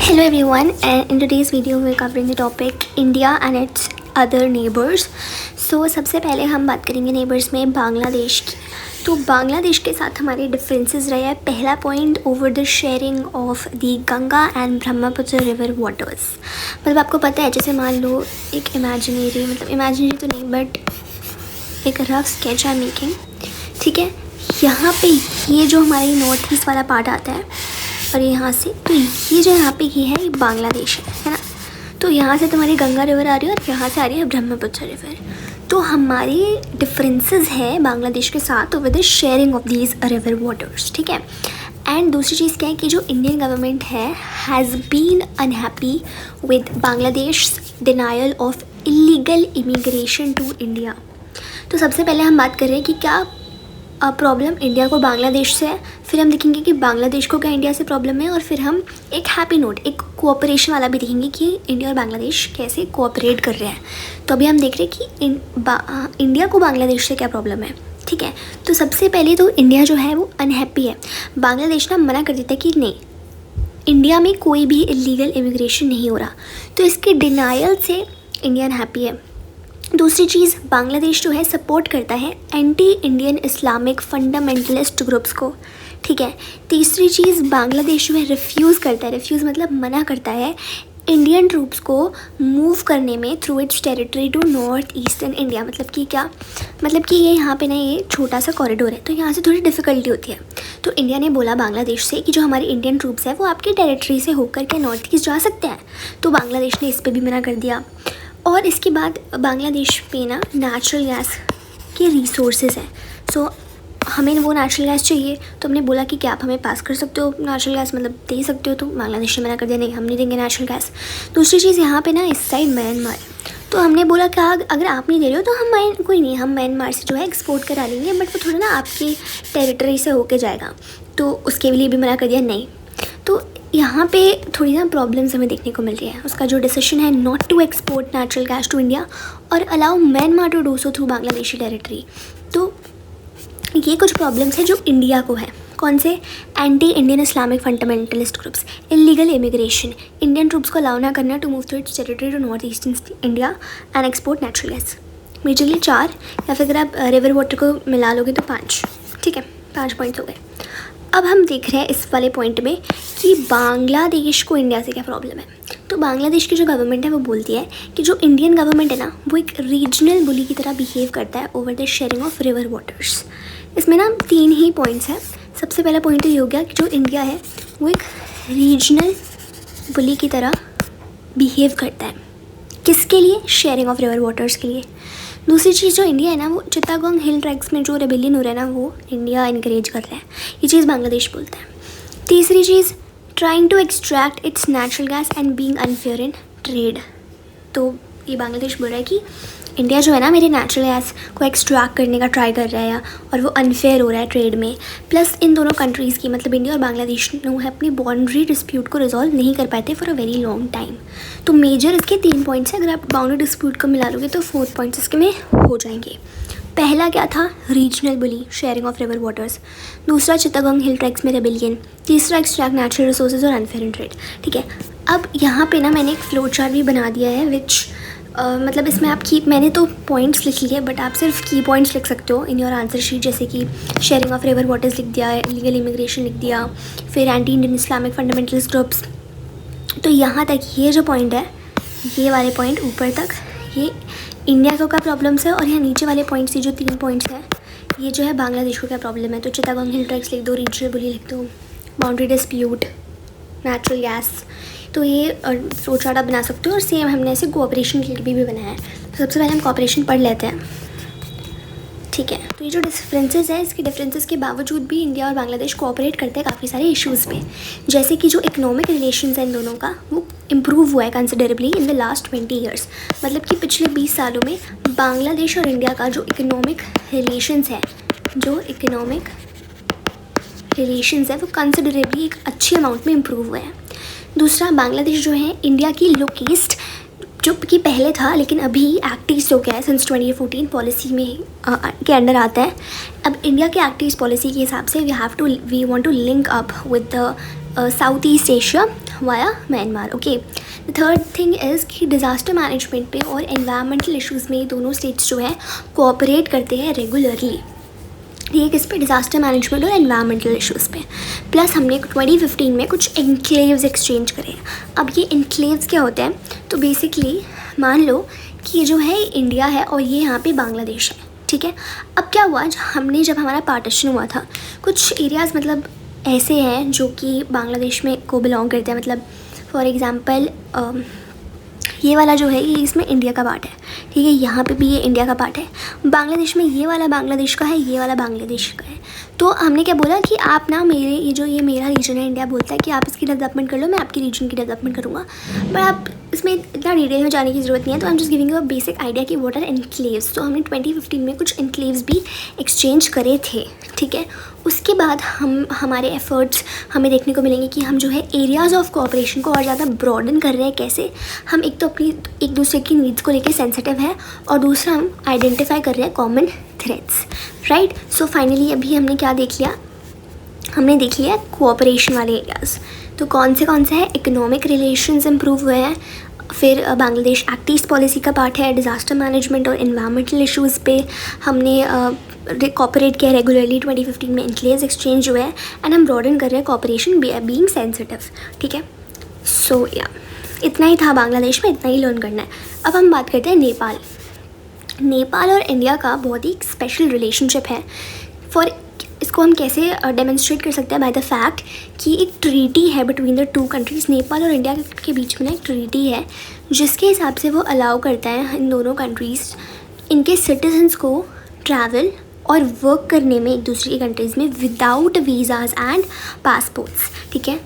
Hello everyone, and in today's video we're covering the topic India and its other neighbors. So सबसे पहले हम बात करेंगे neighbours में बांग्लादेश की। तो बांग्लादेश के साथ हमारे डिफरेंसेस रहे हैं। पहला point, over the sharing of the Ganga and Brahmaputra river waters. मतलब आपको पता है, जैसे मान लो एक इमेजिनरी तो नहीं बट एक रफ स्केच आई मेकिंग, ठीक है। यहाँ पे ये जो हमारे नॉर्थ ईस्ट वाला पार्ट आता है और यहाँ से, तो ये जो यहाँ पे ये है, ये बांग्लादेश है ना। तो यहाँ से तुम्हारी गंगा रिवर आ रही है और यहाँ से आ रही है ब्रह्मपुत्र रिवर। तो हमारे डिफरेंसेस है बांग्लादेश के साथ with the sharing of these river waters, ठीक है। एंड दूसरी चीज़ क्या है कि जो इंडियन गवर्नमेंट है has been unhappy with Bangladesh denial of illegal immigration to India. तो सबसे पहले हम बात कर रहे हैं कि क्या प्रॉब्लम इंडिया को बांग्लादेश से है, फिर हम देखेंगे कि बांग्लादेश को क्या इंडिया से प्रॉब्लम है, और फिर हम एक हैप्पी नोट, एक कोऑपरेशन वाला भी देखेंगे कि इंडिया और बांग्लादेश कैसे कोऑपरेट कर रहे हैं। तो अभी हम देख रहे हैं कि इंडिया को बांग्लादेश से क्या प्रॉब्लम है, ठीक है। तो सबसे पहले तो इंडिया जो है वो अनहैप्पी है। बांग्लादेश ना मना कर देता है कि नहीं, इंडिया में कोई भी इलीगल इमिग्रेशन नहीं हो रहा, तो इसके डिनायल से इंडिया अनहैप्पी है। दूसरी चीज़, बांग्लादेश जो है सपोर्ट करता है anti Indian Islamic fundamentalist groups को, ठीक है। तीसरी चीज़, बांग्लादेश जो है रिफ्यूज़ करता है, रिफ्यूज़ मतलब मना करता है इंडियन ट्रूप्स को मूव करने में through its territory to north eastern India. मतलब कि क्या, मतलब कि ये यहाँ पे ना ये छोटा सा कॉरिडोर है, तो यहाँ से थोड़ी डिफ़िकल्टी होती है। तो इंडिया ने बोला बांग्लादेश से कि जो हमारे इंडियन ट्रूप्स हैं वो आपके टेरिटरी से होकर के नॉर्थ ईस्ट जा सकते हैं। तो बांग्लादेश ने इस पर भी मना कर दिया। और इसके बाद बांग्लादेश पे ना नेचुरल गैस के रिसोर्सेज हैं, सो हमें वो नेचुरल गैस चाहिए। तो हमने बोला कि क्या आप हमें पास कर सकते हो नेचुरल गैस, मतलब दे सकते हो। तो बांग्लादेश ने मना कर दिया, नहीं हम नहीं देंगे नेचुरल गैस। दूसरी चीज़, यहाँ पे ना इस साइड म्यांमार, तो हमने बोला कि अगर आप नहीं दे रहे हो तो हम कोई नहीं, हम म्यांमार से जो है एक्सपोर्ट करा लेंगे, बट वो थोड़ा ना आपकी टेरिटरी से होके जाएगा, तो उसके लिए भी मना कर दिया नहीं। तो यहाँ पे थोड़ी ना प्रॉब्लम्स हमें देखने को मिल रही है। उसका जो डिसीजन है not to export natural gas to India और allow Myanmar to do so through Bangladeshi territory. तो ये कुछ प्रॉब्लम्स हैं जो इंडिया को है। कौन से? Anti Indian Islamic fundamentalist groups, illegal immigration, Indian troops को अलाउ ना करना to move through its territory to north eastern India and export natural gas. Majorly 4, या फिर अगर आप रिवर वाटर को मिला लोगे तो 5, ठीक है, 5 पॉइंट्स हो गए। अब हम देख रहे हैं इस वाले पॉइंट में कि बांग्लादेश को इंडिया से क्या प्रॉब्लम है। तो बांग्लादेश की जो गवर्नमेंट है वो बोलती है कि जो इंडियन गवर्नमेंट है ना वो एक रीजनल बुली की तरह बिहेव करता है over the sharing of river waters. इसमें ना 3 ही पॉइंट्स हैं। सबसे पहला पॉइंट ये हो गया कि जो इंडिया है वो एक रीजनल बुली की तरह बिहेव करता है। किसके लिए? शेयरिंग ऑफ रिवर वाटर्स के लिए। दूसरी चीज़, जो इंडिया है ना वो चित्तागोंग हिल ट्रैक्स में जो रेबेलियन हो रहा है ना वो इंडिया इनकरेज कर रहा है, ये चीज़ बांग्लादेश बोलता है। तीसरी चीज़, trying to extract its natural gas and being unfair in trade. तो ये बांग्लादेश बोल रहा है कि इंडिया जो है ना मेरे नेचुरल गैस को एक्सट्रैक्ट करने का ट्राई कर रहा है और वो अनफेयर हो रहा है ट्रेड में। प्लस इन दोनों कंट्रीज़ की, मतलब इंडिया और बांग्लादेश ने अपनी बाउंड्री डिस्प्यूट को रिजॉल्व नहीं कर पाते for a very long time. तो मेजर इसके 3 पॉइंट्स हैं। अगर आप बाउंड्री डिस्प्यूट को मिला लोगे तो 4 पॉइंट्स इसके में हो जाएंगे। पहला क्या था? Regional bully, sharing of river waters. दूसरा, चित्तागोंग हिल ट्रैक्स में रेबेलियन। तीसरा, एक्सट्रैक्ट नेचुरल रिसोर्सेज और अनफेयर इन ट्रेड, ठीक है। अब यहाँ पे ना मैंने एक फ्लो चार्ट भी बना दिया है विच मतलब इसमें आप मैंने तो पॉइंट्स लिख लिए, बट आप सिर्फ की पॉइंट्स लिख सकते हो इन योर आंसर शीट। जैसे कि शेयरिंग ऑफ रिवर वाटर्स लिख दिया, इलीगल इमिग्रेशन लिख दिया, फिर anti Indian Islamic fundamentalist groups. तो यहाँ तक ये जो पॉइंट है, ये वाले पॉइंट ऊपर तक ये इंडिया को क्या प्रॉब्लम्स है, और यहाँ नीचे वाले पॉइंट्स, ये जो 3 पॉइंट्स हैं ये जो है बांग्लादेश को क्या प्रॉब्लम है। तो चित्तागोंग हिल ट्रैक्स लिख दो, रीजनल बुली लिख दो, बाउंड्री डिस्प्यूट, नेचुरल गैस। तो ये फ्लो चार्ट आप बना सकते हो, और सेम हमने ऐसे कोऑपरेशन के लिए भी बनाया है। तो सबसे पहले हम कोऑपरेशन पढ़ लेते हैं, ठीक है। तो ये जो डिफरेंसेस है, इसके डिफरेंसेस के बावजूद भी इंडिया और बांग्लादेश कोऑपरेट करते हैं काफ़ी सारे इश्यूज़ पे। जैसे कि जो इकोनॉमिक रिलेशंस हैं इन दोनों का वो इम्प्रूव हुआ है considerably in the last 20 years. मतलब कि पिछले 20 सालों में बांग्लादेश और इंडिया का जो इकोनॉमिक रिलेशंस है वो कंसिडरेबली एक अच्छी अमाउंट में इम्प्रूव हुआ है। दूसरा, बांग्लादेश जो है इंडिया की लोकेस्ट, जो कि पहले था लेकिन अभी एक्ट ईस्ट हो गया है सिंस 2014 पॉलिसी में के अंडर आता है। अब इंडिया के एक्ट ईस्ट पॉलिसी के हिसाब से we want to link up with the south east Asia via Myanmar. Okay, the third thing is कि डिज़ास्टर मैनेजमेंट पे और एनवायरमेंटल इश्यूज़ में दोनों स्टेट्स जो है कोऑपरेट करते हैं रेगुलरली। ये किस पे? डिज़ास्टर मैनेजमेंट और एनवायरमेंटल इश्यूज़ पे। प्लस हमने 2015 में कुछ एनक्लेव्स एक्सचेंज करे। अब ये एनक्लेव्स क्या होते हैं? तो बेसिकली मान लो कि ये जो है इंडिया है और ये यहाँ पे बांग्लादेश है, ठीक है। अब क्या हुआ, जब हमारा पार्टीशन हुआ था, कुछ एरियाज़ मतलब ऐसे हैं जो कि बांग्लादेश में को बिलोंग करते हैं। मतलब फॉर एग्ज़ाम्पल ये वाला जो है ये इसमें इंडिया का पार्ट है, ठीक है। यहाँ पे भी ये इंडिया का पार्ट है। बांग्लादेश में ये वाला बांग्लादेश का है, ये वाला बांग्लादेश का है। तो हमने क्या बोला कि आप ना ये मेरा रीजन है, इंडिया बोलता है कि आप इसकी डेवलपमेंट कर लो, मैं आपकी रीजन की डेवलपमेंट करूँगा। बट आप इसमें इतना डिटेल में जाने की ज़रूरत नहीं है। तो I am just giving you a basic idea कि व्हाट आर एनक्लेव्स। तो हमने 2015 में कुछ एनक्लेव्स भी एक्सचेंज करे थे, ठीक है। उसके बाद हमारे एफ़र्ट्स हमें देखने को मिलेंगे कि हम जो है एरियाज़ ऑफ कोऑपरेशन को और ज़्यादा ब्रॉडन कर रहे हैं। कैसे? हम एक तो अपनी एक दूसरे की नीड्स को लेकर सेंसिटिव है और दूसरा हम आइडेंटिफाई कर रहे हैं common threads, right. So finally अभी हमने क्या देख लिया? हमने देख लिया कोऑपरेशन वाले एरियाज़। तो कौन से हैं? इकोनॉमिक रिलेशंस इम्प्रूव हुए हैं। फिर बांग्लादेश एक्ट ईस्ट पॉलिसी का पार्ट है। डिज़ास्टर मैनेजमेंट और एनवायरमेंटल इश्यूज़ पे हमने कॉपरेट किया रेगुलरली। 2015 में एनक्लेव्स एक्सचेंज हुए हैं एंड हम ब्रॉडन कर रहे हैं कॉपरेशन बीइंग सेंसिटिव, ठीक है। सो या इतना ही था बांग्लादेश में, इतना ही लर्न करना है। अब हम बात करते हैं नेपाल और इंडिया का बहुत ही स्पेशल रिलेशनशिप है। इसको हम कैसे डेमोन्स्ट्रेट कर सकते हैं? बाय द फैक्ट कि एक ट्रीटी है between the two countries. Nepal और इंडिया के बीच में ना एक ट्रीटी है जिसके हिसाब से वो अलाउ करता है इन दोनों कंट्रीज़ इनके सिटीजन्स को ट्रैवल और वर्क करने में एक दूसरे की कंट्रीज़ में विदाउट वीज़ाज एंड पासपोर्ट्स, ठीक है।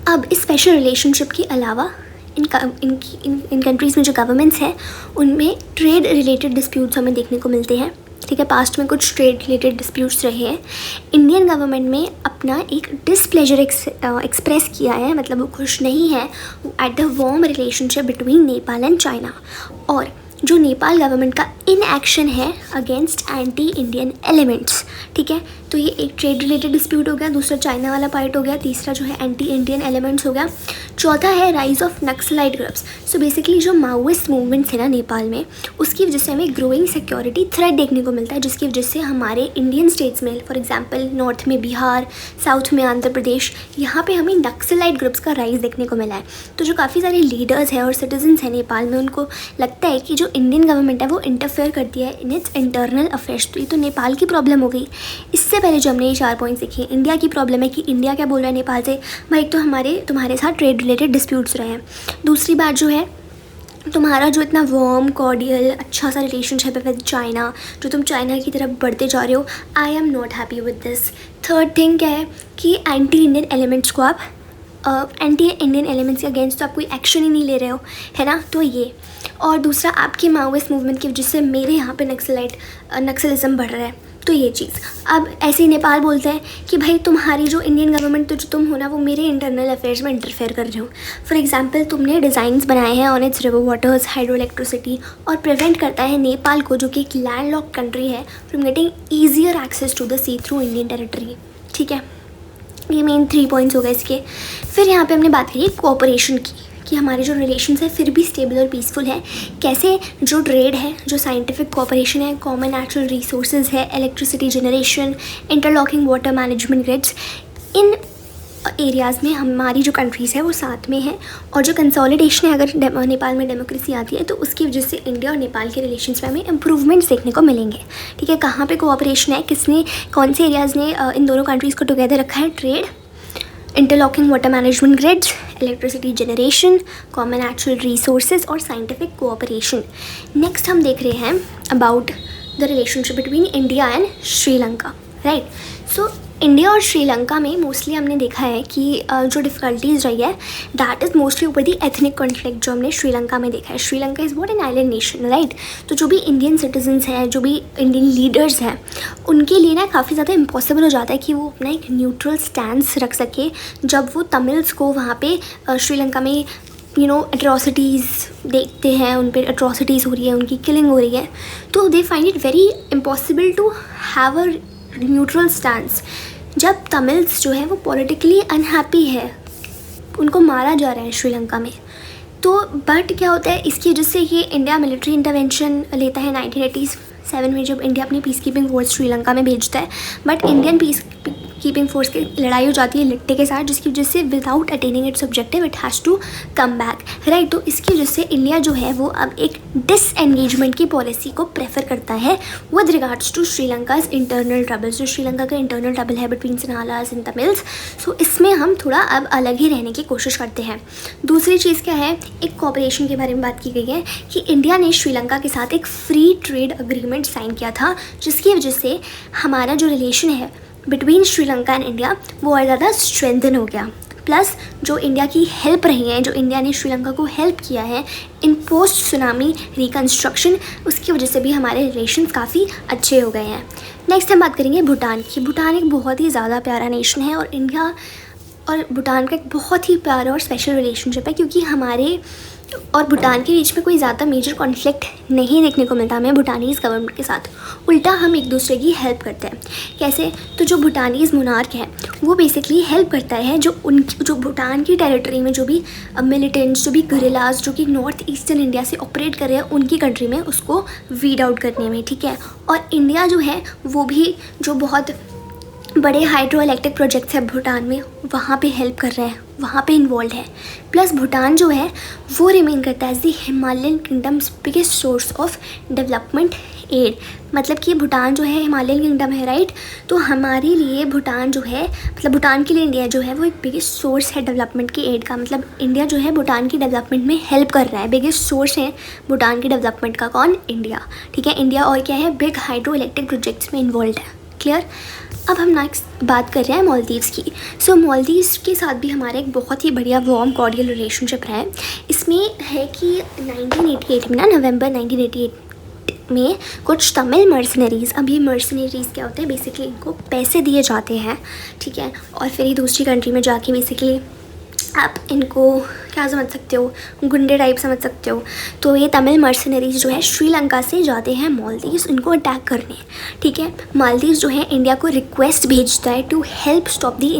अब इस स्पेशल रिलेशनशिप के अलावा इन कंट्रीज़ में जो गवर्नमेंट्स हैं उनमें ट्रेड रिलेटेड डिस्प्यूट्स हमें देखने को मिलते हैं, ठीक है। पास्ट में कुछ ट्रेड रिलेटेड डिस्प्यूट्स रहे हैं। इंडियन गवर्नमेंट में अपना एक डिसप्लेजर एक्सप्रेस किया है, मतलब वो खुश नहीं है at the warm relationship between Nepal and China. और जो नेपाल गवर्नमेंट का इनएक्शन है अगेंस्ट एंटी इंडियन एलिमेंट्स, ठीक है। तो ये एक ट्रेड रिलेटेड डिस्प्यूट हो गया, दूसरा चाइना वाला पार्ट हो गया, तीसरा जो है एंटी इंडियन एलिमेंट्स हो गया, चौथा है rise of naxalite groups. So basically जो माओइस्ट मूवमेंट्स है ना नेपाल में, उसकी वजह से हमें ग्रोइंग सिक्योरिटी थ्रेट देखने को मिलता है, जिसकी वजह से हमारे इंडियन स्टेट्स में फॉर एग्जांपल नॉर्थ में बिहार, साउथ में आंध्र प्रदेश, यहाँ पे हमें नक्सलाइट ग्रुप्स का राइज देखने को मिला है। तो जो काफ़ी सारे लीडर्स हैं और सिटीजन्स हैं नेपाल में, उनको लगता है कि जो इंडियन गवर्नमेंट है वो इंटरफेयर करती है इन इट्स इंटरनल अफेयर्स। तो ये तो नेपाल की प्रॉब्लम हो गई। इससे पहले जो हमने ये 4 पॉइंट्स देखे, इंडिया की प्रॉब्लम है कि इंडिया क्या बोल रहा है नेपाल से, भाई एक तो तुम्हारे साथ ट्रेड रिलेटेड डिस्प्यूट्स रहे हैं। दूसरी बात जो है, तुम्हारा जो इतना वार्म कॉर्डियल अच्छा सा रिलेशनशिप है विद चाइना, जो तुम चाइना की तरफ बढ़ते जा रहे हो, I am not happy with this. Third thing क्या है कि एंटी इंडियन एलिमेंट्स को आप एंटी इंडियन एलिमेंट्स के अगेंस्ट तो आप कोई एक्शन ही नहीं ले रहे हो, है ना। तो ये, और दूसरा आपकी माओइस्ट मूवमेंट की वजह से मेरे यहाँ पे नक्सलिज्म बढ़ रहा है। तो ये चीज़, अब ऐसे ही नेपाल बोलते हैं कि भाई तुम्हारी जो इंडियन गवर्नमेंट तो जो तुम हो ना, वो मेरे इंटरनल अफेयर्स में इंटरफेयर कर रहे हो। फॉर एग्जांपल तुमने डिज़ाइंस बनाए हैं on its river waters, hydro electricity, और प्रिवेंट करता है नेपाल को, जो कि एक लैंडलॉक कंट्री है, from getting easier access to the sea through Indian territory, ठीक है। ये मेन 3 पॉइंट्स हो गए इसके। फिर यहाँ पे हमने बात करी कोऑपरेशन की, कि हमारे जो रिलेशंस है फिर भी स्टेबल और पीसफुल है। कैसे? जो ट्रेड है, जो साइंटिफिक कोऑपरेशन है, कॉमन नेचुरल रिसोर्सेज है, electricity generation, interlocking water management grids, in areas में हमारी जो कंट्रीज़ है वो साथ में है। और जो कंसोलिडेशन है, अगर नेपाल में डेमोक्रेसी आती है तो उसकी वजह से इंडिया और नेपाल के रिलेशंस में हमें इम्प्रूवमेंट्स देखने को मिलेंगे, ठीक है। कहाँ पे कोऑपरेशन है, किसने, कौन से एरियाज़ ने इन दोनों कंट्रीज़ को टुगेदर रखा है? Trade, interlocking water management grids, electricity generation, common natural resources और साइंटिफिक कोऑपरेशन। नेक्स्ट हम देख रहे हैं about the relationship between India and Sri Lanka, right. So India और श्रीलंका में मोस्टली हमने देखा है कि जो डिफ़िकल्टीज़ रही है दैट इज़ मोस्टली ऊपर दी एथनिक कॉन्फ्लिक्ट जो हमने श्रीलंका में देखा है। Sri Lanka is what an island nation, right. तो जो भी इंडियन सिटीजन्स हैं, जो भी इंडियन लीडर्स हैं, उनके लिए ना काफ़ी ज़्यादा इम्पॉसिबल हो जाता है कि वो अपना एक न्यूट्रल स्टैंस रख सके जब वो तमिल्स को वहाँ पे श्रीलंका में एट्रॉसिटीज़ देखते हैं, उन पर एट्रॉसिटीज़ हो रही है, उनकी किलिंग हो रही है। तो they find it very impossible to have a neutral stance जब तमिल्स जो है वो पॉलिटिकली अनहैप्पी है उनको मारा जा रहा है श्रीलंका में। तो बट क्या होता है, इसकी वजह से ये इंडिया मिलिट्री इंटरवेंशन लेता है 1987 में, जब इंडिया अपनी पीस कीपिंग फोर्स श्रीलंका में भेजता है। But Indian peace keeping force की लड़ाई हो जाती है लिट्टे के साथ, जिसकी वजह से without attaining its objective it has to come back, right. तो इसकी वजह से इंडिया जो है वो अब एक डिसएंगेजमेंट की पॉलिसी को प्रेफर करता है with regards to Sri Lanka's internal troubles. जो श्रीलंका का इंटरनल ट्रबल है between Sinhalas and Tamils, so इसमें हम थोड़ा अब अलग ही रहने की कोशिश करते हैं। दूसरी चीज़ क्या है, एक कॉपरेशन के बारे में बात की गई है कि इंडिया ने श्रीलंका के साथ एक फ्री ट्रेड अग्रीमेंट साइन किया था, जिसकी वजह से हमारा जो रिलेशन है बिटवीन श्रीलंका एंड इंडिया वो और ज़्यादा स्ट्रेंथन हो गया। प्लस जो इंडिया की हेल्प रही है, जो इंडिया ने श्रीलंका को हेल्प किया है इन पोस्ट सुनामी रिकन्स्ट्रक्शन, उसकी वजह से भी हमारे रिलेशंस काफ़ी अच्छे हो गए हैं। नेक्स्ट हम बात करेंगे भूटान की। भूटान एक बहुत ही ज़्यादा प्यारा नेशन है और इंडिया और भूटान का एक बहुत ही प्यारा और स्पेशल रिलेशनशिप है, क्योंकि हमारे और भूटान के बीच में कोई ज़्यादा मेजर कॉन्फ्लिक्ट नहीं देखने को मिलता हमें भूटानीज़ गवर्नमेंट के साथ। उल्टा हम एक दूसरे की हेल्प करते हैं। कैसे? तो जो भूटानीज़ मोनार्क है वो बेसिकली हेल्प करता है जो भूटान की टेरिटरी में जो भी मिलिटेंट्स, जो भी गुरिल्लाज जो कि नॉर्थ ईस्टर्न इंडिया से ऑपरेट कर रहे हैं उनकी कंट्री में, उसको वीड आउट करने में, ठीक है। और इंडिया जो है वो भी जो बहुत बड़े हाइड्रो इलेक्ट्रिक प्रोजेक्ट्स हैं भूटान में, वहाँ पे हेल्प कर रहा है, वहाँ पे इन्वॉल्व है। प्लस भूटान जो है वो रिमेन करता है as the Himalayan kingdom's biggest source of development aid. मतलब कि भूटान जो है हिमालयन किंगडम है, राइट। तो हमारे लिए भूटान जो है, मतलब भूटान के लिए इंडिया जो है वो एक बिगेस्ट सोर्स है डेवलपमेंट की एड का। मतलब इंडिया जो है भूटान की डेवलपमेंट में हेल्प कर रहा है। बिगेस्ट सोर्स है भूटान की डेवलपमेंट का कौन? इंडिया, ठीक है। इंडिया और क्या है, बिग हाइड्रो इलेक्ट्रिक प्रोजेक्ट्स में इन्वॉल्व है। क्लियर। अब हम नेक्स्ट बात कर रहे हैं मालदीव्स की। सो मालदीव्स के साथ भी हमारा एक बहुत ही बढ़िया वार्म कॉर्डियल रिलेशनशिप रहा है। इसमें है कि 1988 में ना, नवंबर 1988 में कुछ तमिल मर्सनरीज़, अब ये मर्सनरीज़ क्या होते हैं, बेसिकली इनको पैसे दिए जाते हैं, ठीक है। और फिर ये दूसरी कंट्री में जाके बेसिकली आप इनको क्या समझ सकते हो, गुंडे टाइप समझ सकते हो। तो ये तमिल मर्सनरीज जो है श्रीलंका से जाते हैं मालदीव्स इनको अटैक करने, ठीक है। मालदीव्स जो है इंडिया को रिक्वेस्ट भेजता है टू हेल्प स्टॉप द